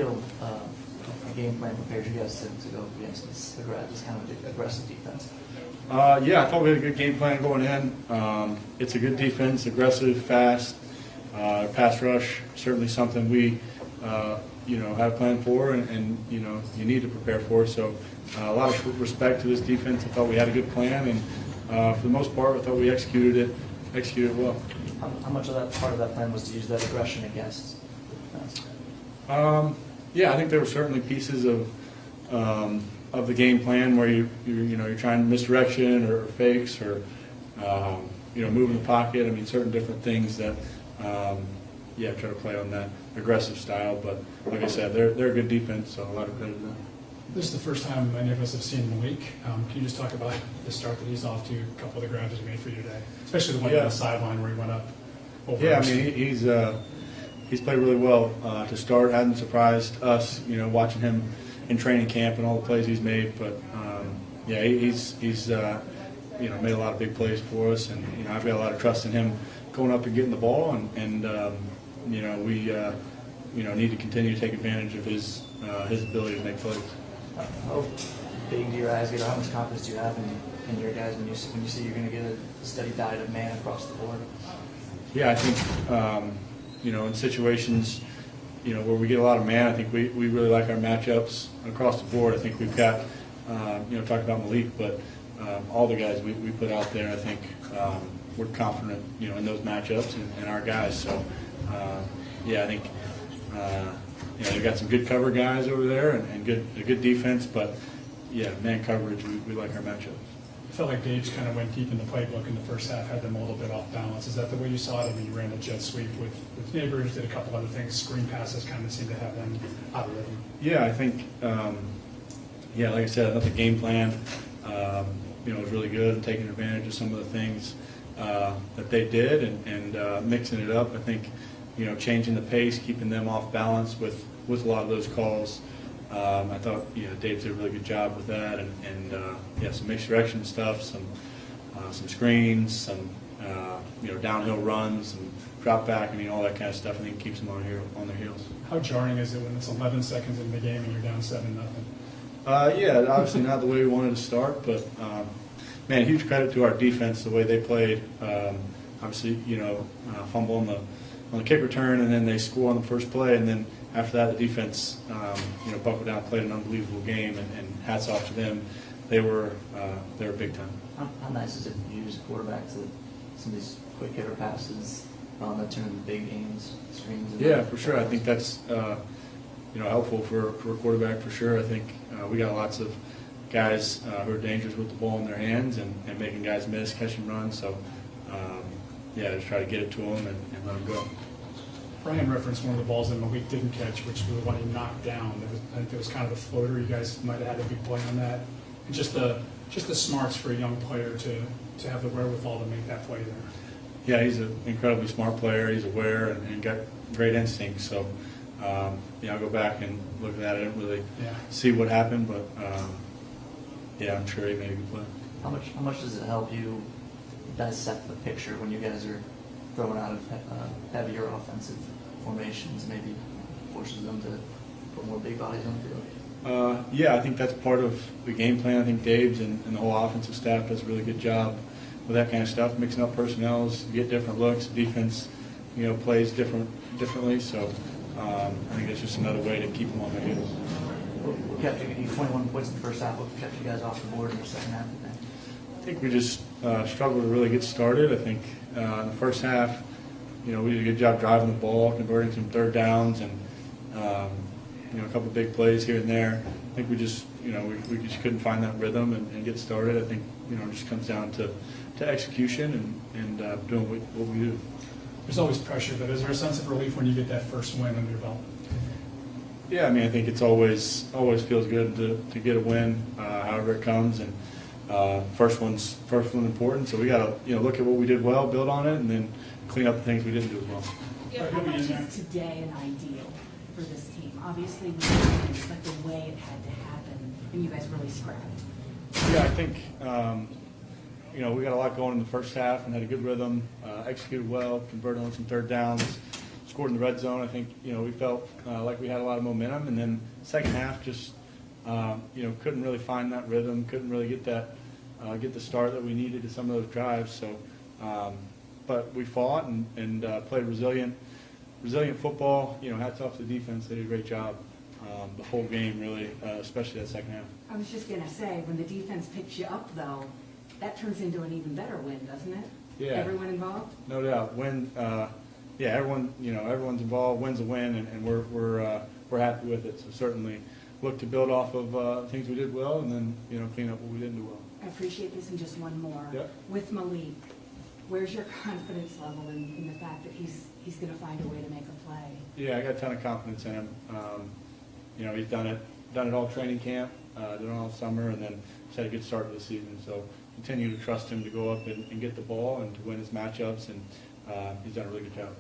feel the game plan prepares you guys to go against this kind of aggressive defense? Yeah, I thought we had a good game plan going in. It's a good defense, aggressive, fast, pass rush. Certainly something we, have planned for, and you need to prepare for. So a lot of respect to this defense. I thought we had a good plan, and for the most part, I thought we executed well. How much of that part of that plan was to use that aggression against the defense? Yeah, I think there were certainly pieces of the game plan where you're trying misdirection or fakes or moving the pocket. I mean, certain different things that try to play on that aggressive style. But like I said, they're a good defense, so a lot of credit to them. This is the first time many of us have seen Malik. Can you just talk about the start that he's off to, a couple of the grabs he made for you today, especially the one on the sideline where he went up over? Yeah, I mean he's played really well to start. Hasn't surprised us, watching him in training camp and all the plays he's made. But he's made a lot of big plays for us, and I've got a lot of trust in him going up and getting the ball, and we need to continue to take advantage of his ability to make plays. How big do your eyes get, or how much confidence do you have in your guys when you see you're going to get a steady diet of man across the board? Yeah, I think in situations where we get a lot of man, I think we really like our matchups across the board. I think we've got talking about Malik, but all the guys we put out there, I think we're confident in those matchups and our guys. So I think they've got some good cover guys over there and a good defense, but man coverage, we like our matchups. I felt like Dave's kind of went deep in the playbook in the first half, had them a little bit off balance. Is that the way you saw it? I mean, you ran a jet sweep with Neighbors, did a couple other things, screen passes kind of seemed to have them out of rhythm. Yeah, I think, like I said, I thought the game plan, was really good and taking advantage of some of the things that they did and mixing it up. I think, changing the pace, keeping them off balance with a lot of those calls. I thought Dave did a really good job with that, and some misdirection stuff, some screens, some downhill runs, some drop back. I mean, all that kind of stuff. I think keeps them on their heels. How jarring is it when it's 11 seconds in the game and you're down 7-0? Obviously not the way we wanted to start, but man, huge credit to our defense, the way they played. Obviously, fumble on the kick return, and then they score on the first play, and then after that, the defense, buckled down, played an unbelievable game, and hats off to them. They were big time. How nice is it to use a quarterback to some of these quick hitter passes that turn into big games, screens? Yeah, for sure. I think that's helpful for a quarterback for sure. I think we got lots of guys who are dangerous with the ball in their hands and making guys miss, catch and run. So just try to get it to them and let them go. Brian referenced one of the balls that Malik didn't catch, which was the one he knocked down. I think it was kind of a floater. You guys might have had a big play on that. And just the smarts for a young player to have the wherewithal to make that play there. Yeah, he's an incredibly smart player. He's aware and got great instincts. So, I'll go back and look at that. I didn't really see what happened, but I'm sure he made a good play. How much does it help you dissect the picture when you guys are throwing out of heavier offensive formations, maybe forces them to put more big bodies on the field? I think that's part of the game plan. I think Dave's and the whole offensive staff does a really good job with that kind of stuff, mixing up personnels, get different looks. Defense, plays differently. So I think it's just another way to keep them on their heels. What kept you 21 points in the first half? What kept you guys off the board in the second half? I think we just struggled to really get started. I think in the first half, we did a good job driving the ball, converting some third downs, and a couple of big plays here and there. I think we just, we just couldn't find that rhythm and get started. I think, it just comes down to execution and doing what we do. There's always pressure, but is there a sense of relief when you get that first win under your belt? Yeah, I mean, I think it's always feels good to get a win, however it comes, and first one's important. So we got to look at what we did well, build on it, and then clean up the things we didn't do as well. Yeah, how much is today an ideal for this team? Obviously, we didn't, but the way it had to happen, and you guys really scrapped. Yeah, I think we got a lot going in the first half and had a good rhythm, executed well, converted on some third downs, scored scored in the red zone. I think, we felt like we had a lot of momentum, and then second half just, couldn't really find that rhythm, couldn't really get the start that we needed to some of those drives. So, but we fought and played resilient football. Hats off to the defense; they did a great job the whole game, really, especially that second half. I was just going to say, when the defense picks you up, though, that turns into an even better win, doesn't it? Yeah. Everyone involved? No doubt. Everyone's involved. Win's a win, and we're happy with it. So certainly look to build off of things we did well, and then clean up what we didn't do well. I appreciate this, and just one more. Yep. With Malik, where's your confidence level in the fact that he's going to find a way to make a play? Yeah, I got a ton of confidence in him. He's done it all training camp, done it all summer, and then he's had a good start to the season. So continue to trust him to go up and get the ball and to win his matchups, and he's done a really good job.